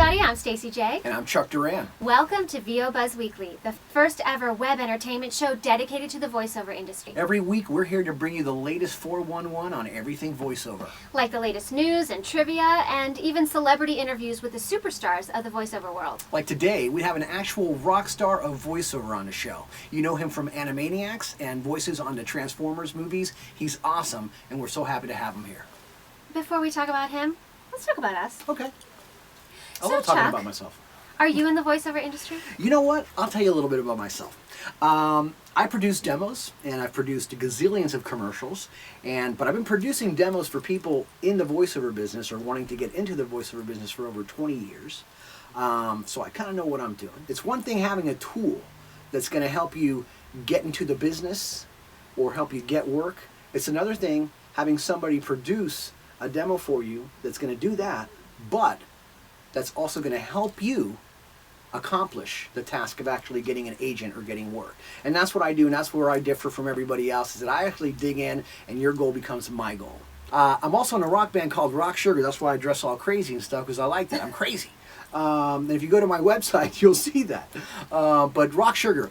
everybody, I'm Stacey J. And I'm Chuck Duran. Welcome to VO Buzz Weekly, the first ever web entertainment show dedicated to the voiceover industry. Every week we're here to bring you the latest 411 on everything voiceover. Like the latest news and trivia, and even celebrity interviews with the superstars of the voiceover world. Like today, we have an actual rock star of voiceover on the show. You know him from Animaniacs and voices on the Transformers movies. He's awesome, and we're so happy to have him here. Before we talk about him, let's talk about us. Okay. I So, love talking Chuck, about myself. Are you in the voiceover industry? You know what? I'll tell you a little bit about myself. I produce demos, and I've produced gazillions of commercials, but I've been producing demos for people in the voiceover business or wanting to get into the voiceover business for over 20 years. So I kind of know what I'm doing. It's one thing having a tool that's going to help you get into the business or help you get work. It's another thing having somebody produce a demo for you that's going to do that, but that's also going to help you accomplish the task of actually getting an agent or getting work. And that's what I do, and that's where I differ from everybody else, is that I actually dig in and your goal becomes my goal. I'm also in a rock band called Rock Sugar. That's why I dress all crazy and stuff, because I like that. I'm crazy. And if you go to my website, you'll see that. But Rock Sugar,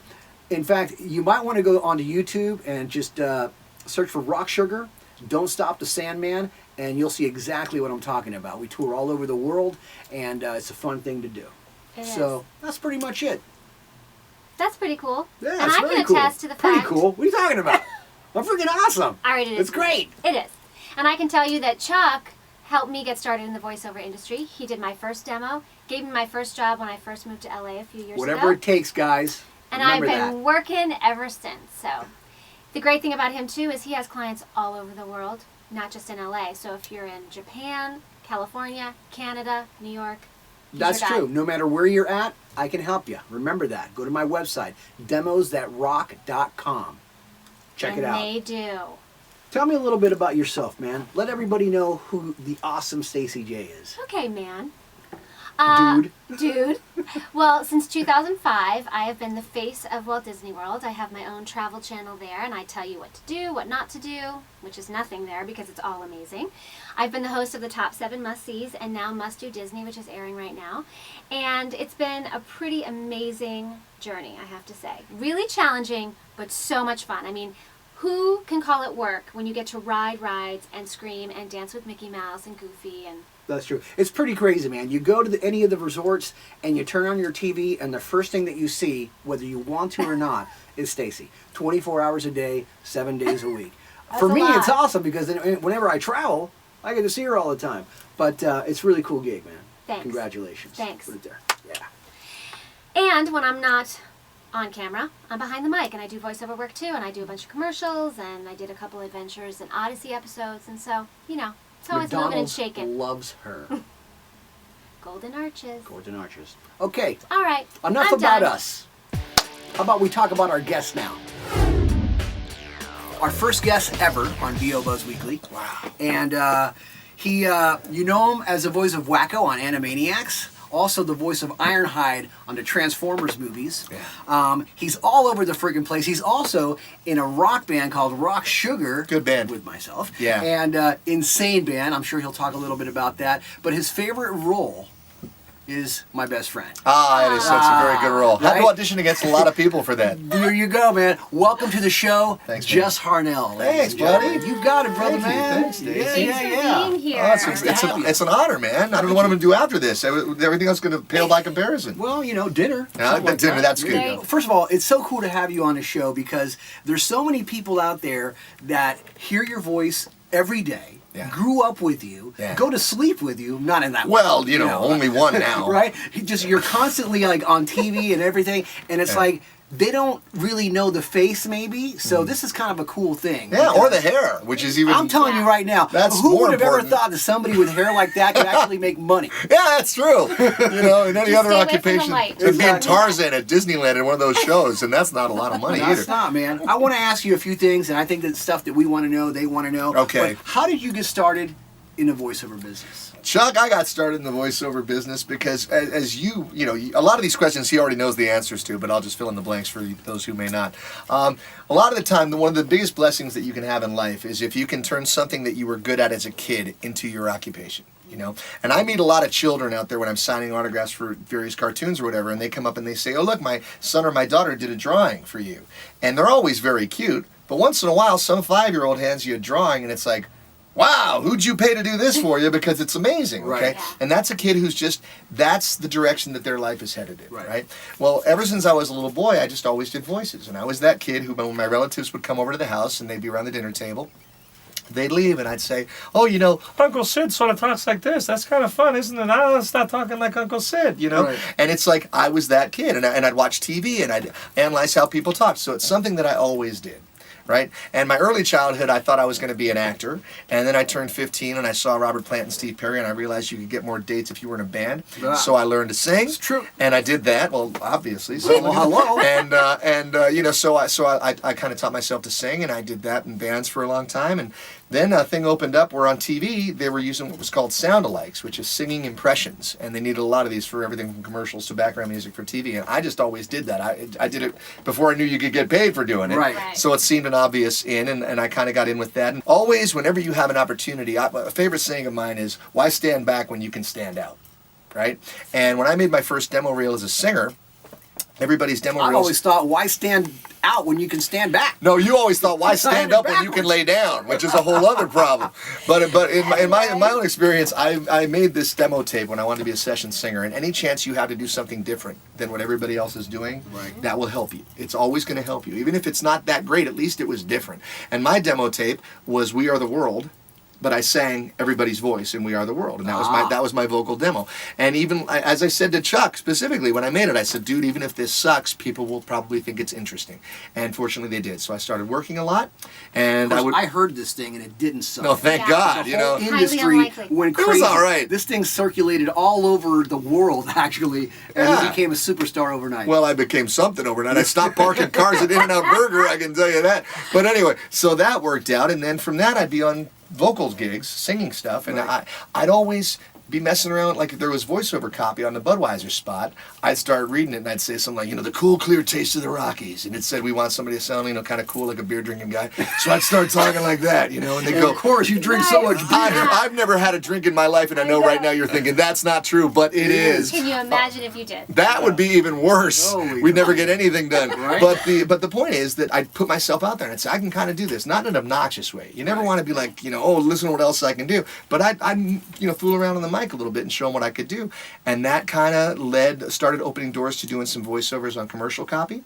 in fact, you might want to go onto YouTube and just search for Rock Sugar, Don't Stop the Sandman, and you'll see exactly what I'm talking about. We tour all over the world, and it's a fun thing to do. So that's pretty much it. That's pretty cool. Yeah, and it's I really can cool. attest to the Pretty fact... cool. What are you talking about? I'm freaking awesome. All right, it is. It's great. It is. And I can tell you that Chuck helped me get started in the voiceover industry. He did my first demo, gave me my first job when I first moved to LA a few years ago. Whatever it takes, guys. And Remember I've been that. working ever since. So the great thing about him too is he has clients all over the world, not just in LA. So if you're in Japan, California, Canada, New York, he's That's your guy. true. No matter where you're at, I can help you. Remember that. Go to my website, demosthatrock.com. Check it out. And they do. Tell me a little bit about yourself, man. Let everybody know who the awesome Stacey J is. Okay, man. Dude. Well, since 2005, I have been the face of Walt Disney World. I have my own travel channel there, and I tell you what to do, what not to do, which is nothing there because it's all amazing. I've been the host of the Top 7 Must-Sees and now Must Do Disney, which is airing right now. And it's been a pretty amazing journey, I have to say. Really challenging, but so much fun. I mean, who can call it work when you get to ride rides and scream and dance with Mickey Mouse and Goofy and... That's true. It's pretty crazy, man. You go to any of the resorts and you turn on your TV and the first thing that you see, whether you want to or not, is Stacey. 24 hours a day, 7 days a week. For me, it's awesome because whenever I travel, I get to see her all the time. But it's a really cool gig, man. Thanks. Congratulations. Thanks. Put it there. Yeah. And when I'm not on camera, I'm behind the mic and I do voiceover work too, and I do a bunch of commercials, and I did a couple Adventures and Odyssey episodes, and so, you know, it's always moving and shaking. Loves her. Golden Arches. Golden Arches. Okay. All right. Enough I'm about done. us. How about we talk about our guests now? Our first guest ever on VO Buzz Weekly. Wow. And he, you know him as the voice of Wakko on Animaniacs. Also the voice of Ironhide on the Transformers movies. Yeah. He's all over the friggin' place. He's also in a rock band called Rock Sugar. Good band. With myself. Yeah. And insane band. I'm sure he'll talk a little bit about that. But his favorite role is my best friend. That's a very good role. Right? Had to audition against a lot of people for that. There you go, man. Welcome to the show, Thanks, Jess Harnell. Thanks, buddy. You got it, brother, Thank you. man. Thanks, Stacey. Thanks for being here. It's an honor, man. I don't know what I'm going to do after this. Everything else is going to pale by comparison. Well, you know, dinner. Yeah, something like dinner, that. that's good. First of all, it's so cool to have you on the show because there's so many people out there that hear your voice every day. Yeah. Grew up with you, go to sleep with you, not in that well, way. you know, only one now. Right? You're constantly like on TV and everything, and it's like they don't really know the face maybe, so this is kind of a cool thing. Yeah, or the hair, which is even... I'm telling you right now, That's who more would have important. ever thought that somebody with hair like that could actually make money? Yeah, that's true. You know, in any Just other stay away from the occupation, light. it'd be in Tarzan at Disneyland in one of those shows, and that's not a lot of money No, either. it's not, man. I want to ask you a few things, and I think that stuff that we want to know, they want to know. Okay. But how did you get started in the voiceover business? Chuck, I got started in the voiceover business because, as you know, a lot of these questions he already knows the answers to, but I'll just fill in the blanks for those who may not. A lot of the time, one of the biggest blessings that you can have in life is if you can turn something that you were good at as a kid into your occupation. you know. And I meet a lot of children out there when I'm signing autographs for various cartoons or whatever, and they come up and they say, oh, look, my son or my daughter did a drawing for you. And they're always very cute, but once in a while, some 5-year-old hands you a drawing, and it's like, wow, who'd you pay to do this for you? Because it's amazing, okay? Right. Yeah. And that's a kid who's just, that's the direction that their life is headed in, right? Well, ever since I was a little boy, I just always did voices. And I was that kid who, when my relatives would come over to the house and they'd be around the dinner table, they'd leave and I'd say, oh, you know, Uncle Sid sort of talks like this. That's kind of fun, isn't it? I want to start talking like Uncle Sid, you know? Right. And it's like I was that kid. And I'd watch TV and I'd analyze how people talked. So it's something that I always did. Right? And my early childhood, I thought I was going to be an actor. And then I turned 15 and I saw Robert Plant and Steve Perry, and I realized you could get more dates if you were in a band. Yeah. So I learned to sing. It's true. And I did that. Well, obviously. So, Well, hello. And you know, so I kind of taught myself to sing, and I did that in bands for a long time. And then a thing opened up where on TV they were using what was called sound-alikes, which is singing impressions. And they needed a lot of these for everything from commercials to background music for TV. And I just always did that. I did it before I knew you could get paid for doing it. Right. Right. So it seemed an obvious in, and I kind of got in with that. And always, whenever you have an opportunity, a favorite saying of mine is, why stand back when you can stand out, right? And when I made my first demo reel as a singer, everybody's demo I reels... always thought, why stand out when you can stand back? No, you always thought, why stand up when you can lay down, which is a whole other problem. But in my own experience, I made this demo tape when I wanted to be a session singer, and any chance you have to do something different than what everybody else is doing, that will help you. It's always going to help you. Even if it's not that great, at least it was different. And my demo tape was We Are the World, but I sang everybody's voice in We Are the World, and that was my vocal demo. And even, as I said to Chuck specifically when I made it, I said, dude, even if this sucks, people will probably think it's interesting. And fortunately they did. So I started working a lot, and I heard this thing and it didn't suck. No, thank Yeah. God, The you know. whole industry unlikely. went It crazy. was all right. This thing circulated all over the world, actually, and Yeah. he became a superstar overnight. Well, I became something overnight. I stopped parking cars at In-N-Out Burger, I can tell you that. But anyway, so that worked out, and then from that I'd be on vocals gigs, singing stuff, and I'd always be messing around, like if there was voiceover copy on the Budweiser spot, I'd start reading it and I'd say something like, you know, the cool, clear taste of the Rockies. And it said we want somebody to sound, you know, kind of cool, like a beer drinking guy. So I'd start talking like that, you know, and they And go, of course, you drink so much beer. I've never had a drink in my life, and I know right now you're thinking that's not true, but it is. Can you imagine if you did? That would be even worse. Holy We'd never God. get anything done. Right. But the point is that I'd put myself out there and I'd say, I can kind of do this, not in an obnoxious way. You never want to be like, you know, oh, listen to what else I can do. But I'd you know, fool around on the mic a little bit and show them what I could do. And that kind of started opening doors to doing some voiceovers on commercial copy.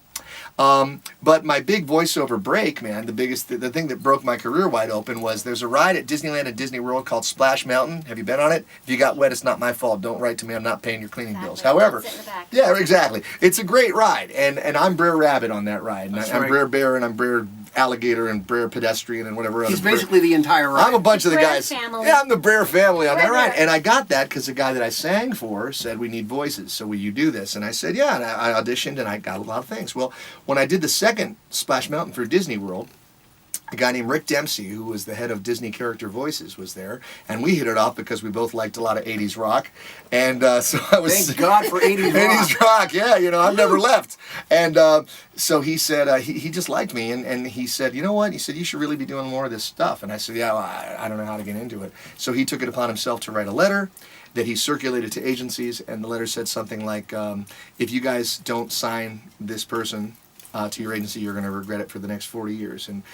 But my big voiceover break, man, the thing that broke my career wide open was there's a ride at Disneyland and Disney World called Splash Mountain. Have you been on it? If you got wet, it's not my fault. Don't write to me. I'm not paying your cleaning bills. Exactly. However, Sit in the back. yeah, exactly. It's a great ride, and I'm Brer Rabbit on that ride. And That's I'm right. Brer Bear, and I'm Brer Alligator, and Brer Pedestrian, and whatever else. He's basically the entire ride. I'm a bunch of the Brer guys. family. Yeah, I'm the Brer family on that Brer ride. Bear. And I got that because the guy that I sang for said, we need voices, so will you do this? And I said, yeah, and I auditioned, and I got a lot of things. Well, when I did the second Splash Mountain for Disney World, a guy named Rick Dempsey, who was the head of Disney Character Voices, was there, and we hit it off because we both liked a lot of 80s rock. And so I was... Thank God for 80s rock. 80s rock, yeah, you know, I've never left. And so he said, he just liked me, and he said, you know what? He said, you should really be doing more of this stuff. And I said, yeah, well, I don't know how to get into it. So he took it upon himself to write a letter that he circulated to agencies, and the letter said something like, if you guys don't sign this person to your agency, you're going to regret it for the next 40 years. And,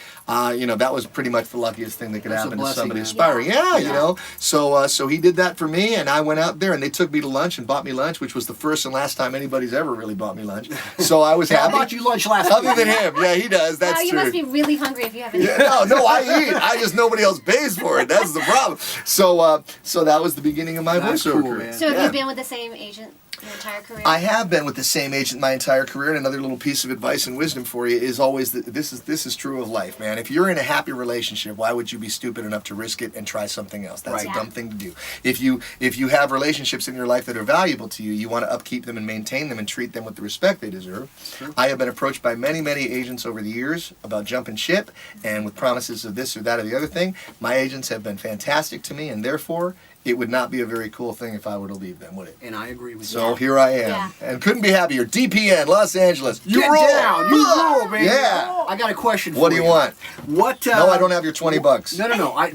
you know, that was pretty much the luckiest thing that could That's a happen to blessing, somebody man. aspiring. Yeah, you know. So he did that for me, and I went out there, and they took me to lunch and bought me lunch, which was the first and last time anybody's ever really bought me lunch. So I was Hey, I happy. bought you lunch last Other week. than him. Yeah, he does. That's Wow, you true. must be really hungry if you haven't. Yeah, no, I eat. I just, nobody else pays for it. That's the problem. So that was the beginning of my That's voiceover cool, career. man. So have Yeah. you been with the same agent your entire career? I have been with the same agent my entire career, and another little piece of advice and wisdom for you is always that this is true of life, man. If you're in a happy relationship, why would you be stupid enough to risk it and try something else? That's Right. a dumb thing to do. If you have relationships in your life that are valuable to you, you want to upkeep them and maintain them and treat them with the respect they deserve. Sure. I have been approached by many, many agents over the years about jumping ship and with promises of this or that or the other thing. My agents have been fantastic to me, and therefore it would not be a very cool thing if I were to leave them, would it? And I agree with So you. here I am, Yeah. and couldn't be happier. DPN, Los Angeles. You Get roll. down. You roll, baby. Yeah. I got a question for you. What do you want? What? No, I don't have your $20. No.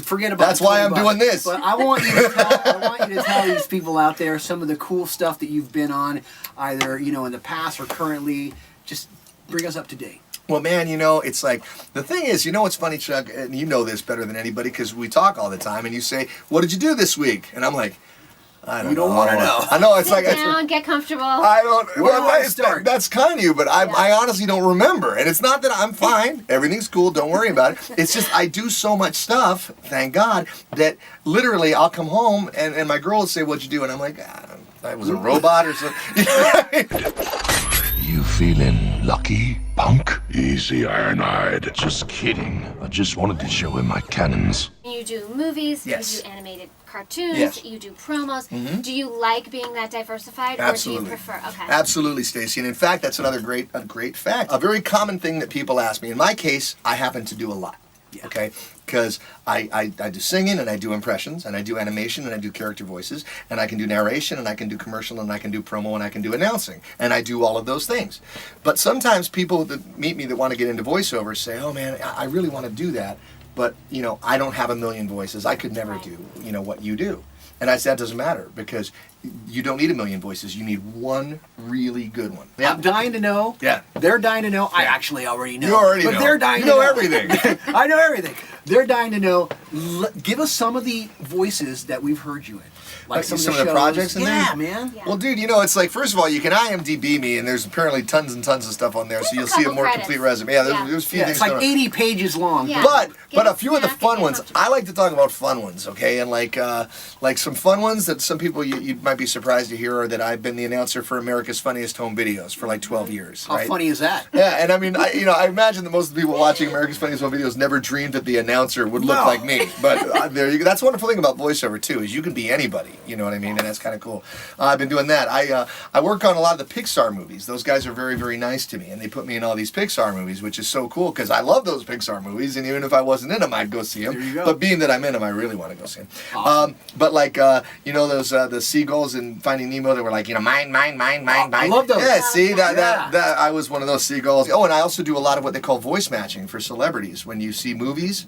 forget about. That's why I'm doing this. But I want you to tell these people out there some of the cool stuff that you've been on, either in the past or currently. Just bring us up to date. Well, man, it's like, the thing is, what's funny, Chuck, and you know this better than anybody because we talk all the time, and you say, what did you do this week? And I'm like, I don't know. You don't want to know. I know, it's Sit like... down, get comfortable. I don't... Where do I start? That's kind of you, but I honestly don't remember. And it's not that I'm fine. Everything's cool. Don't worry about it. It's just I do so much stuff, thank God, that literally I'll come home, and my girl will say, what'd you do? And I'm like, I was a robot or something. You feeling lucky, punk? Easy, Ironhide. Just kidding. I just wanted to show him my cannons. You do movies, Yes. you do animated cartoons, Yes. you do promos. Do you like being that diversified, Absolutely. or do you prefer? Okay. Absolutely, Stacey. And in fact, that's another great fact. A very common thing that people ask me. In my case, I happen to do a lot. Yeah. Okay? Because I do singing, and I do impressions, and I do animation, and I do character voices, and I can do narration, and I can do commercial, and I can do promo, and I can do announcing. And I do all of those things. But sometimes people that meet me that want to get into voiceover say, oh man, I really want to do that, but I don't have a million voices. I could never do, what you do. And I said, that doesn't matter, because you don't need a million voices. You need one really good one. I'm dying to know. Yeah. They're dying to know. I actually already know. You already know. But they're dying You to know. know everything. I know everything. They're dying to know. Give us some of the voices that we've heard you in. Like some of the shows. projects in there? Yeah, man. Yeah. Well, dude, it's like, first of all, you can IMDb me, and there's apparently tons and tons of stuff on there, so you'll see a couple more credits. complete resume. Yeah, Yeah. there's a few Yeah, things it's like going on. 80 pages long. Yeah. But Get a a few of the snack fun and get ones, comfortable. I like to talk about fun ones, okay? And like some fun ones that some people you might be surprised to hear are that I've been the announcer for America's Funniest Home Videos for like 12 years. How right? funny is that? Yeah, and I mean, I imagine that most of the people watching America's Funniest Home Videos never dreamed that the announcer would look No. like me. But there you go. That's the wonderful thing about voiceover too, is you can be anybody. You know what I mean? And that's kind of cool. I've been doing that. I work on a lot of the Pixar movies. Those guys are very, very nice to me, and they put me in all these Pixar movies, which is so cool because I love those Pixar movies, and even if I wasn't in them, I'd go see them. There you go. But being that I'm in them, I really want to go see them. Awesome. But like those the seagulls in Finding Nemo, they were like mine. I love those. Yeah, see that Yeah. I was one of those seagulls. Oh, and I also do a lot of what they call voice matching for celebrities. When you see movies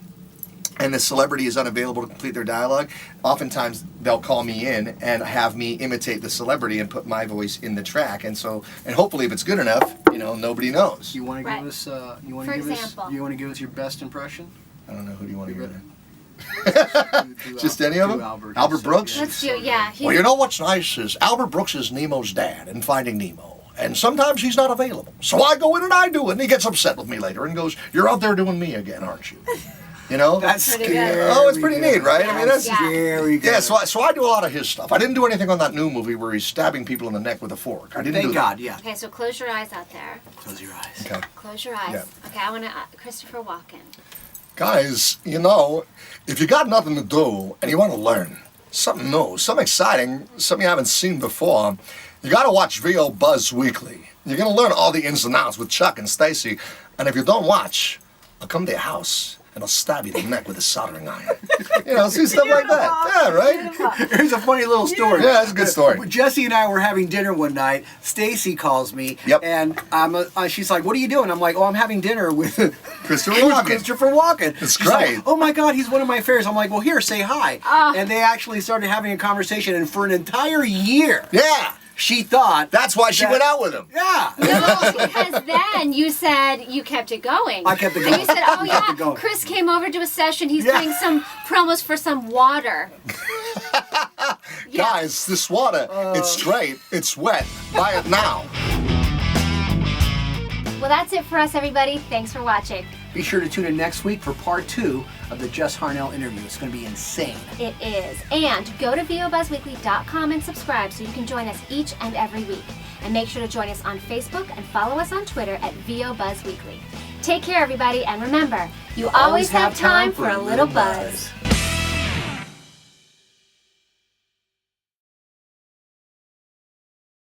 and the celebrity is unavailable to complete their dialogue, oftentimes they'll call me in and have me imitate the celebrity and put my voice in the track. And hopefully if it's good enough, nobody knows. You want to Right. give us? You want For to give example. us? You want to give us your best impression? I don't know, who do you want to hear there? Do Just Al- any of do them? Albert Albert Brooks? Let's do, yeah. Well, you know what's nice is Albert Brooks is Nemo's dad in Finding Nemo. And sometimes he's not available. So I go in and I do it. And he gets upset with me later and goes, you're out there doing me again, aren't you? That's Pretty scary. good. Oh, it's pretty neat, right? I mean, that's... Yeah. Scary. Yeah, so I do a lot of his stuff. I didn't do anything on that new movie where he's stabbing people in the neck with a fork. I didn't do Thank that. God. Yeah. Okay, so close your eyes out there. Close your eyes. Okay. Close your eyes. Yeah. Okay, I want to, Christopher Walken. Guys, if you got nothing to do and you want to learn something new, something exciting, something you haven't seen before, you got to watch VO Buzz Weekly. You're going to learn all the ins and outs with Chuck and Stacey. And if you don't watch, I'll come to your house and I'll stab you in the neck with a soldering iron. See stuff like that. Yeah, right? Here's a funny little story. Yeah, it's a good story. Jesse and I were having dinner one night. Stacy calls me, Yep. and she's like, "What are you doing?" I'm like, "Oh, I'm having dinner with Christopher Walken. Christopher Walken." It's She's like, great. oh my God, he's one of my favorites. I'm like, "Well, here, say hi." Ah. And they actually started having a conversation, and for an entire year, Yeah. she thought That's why she that- went out with him. Yeah. No, because then you said you kept it going. I kept it And going. you said, oh I kept it yeah, going. Chris came over to a session. He's Yeah. doing some promos for some water. Yeah. Guys, this water, it's straight, it's wet. Buy it now. Well, that's it for us, everybody. Thanks for watching. Be sure to tune in next week for part 2 of the Jess Harnell interview. It's going to be insane. It is. And go to VOBuzzweekly.com and subscribe so you can join us each and every week. And make sure to join us on Facebook and follow us on Twitter at VOBuzzweekly. Take care, everybody, and remember, you always have time for a little buzz.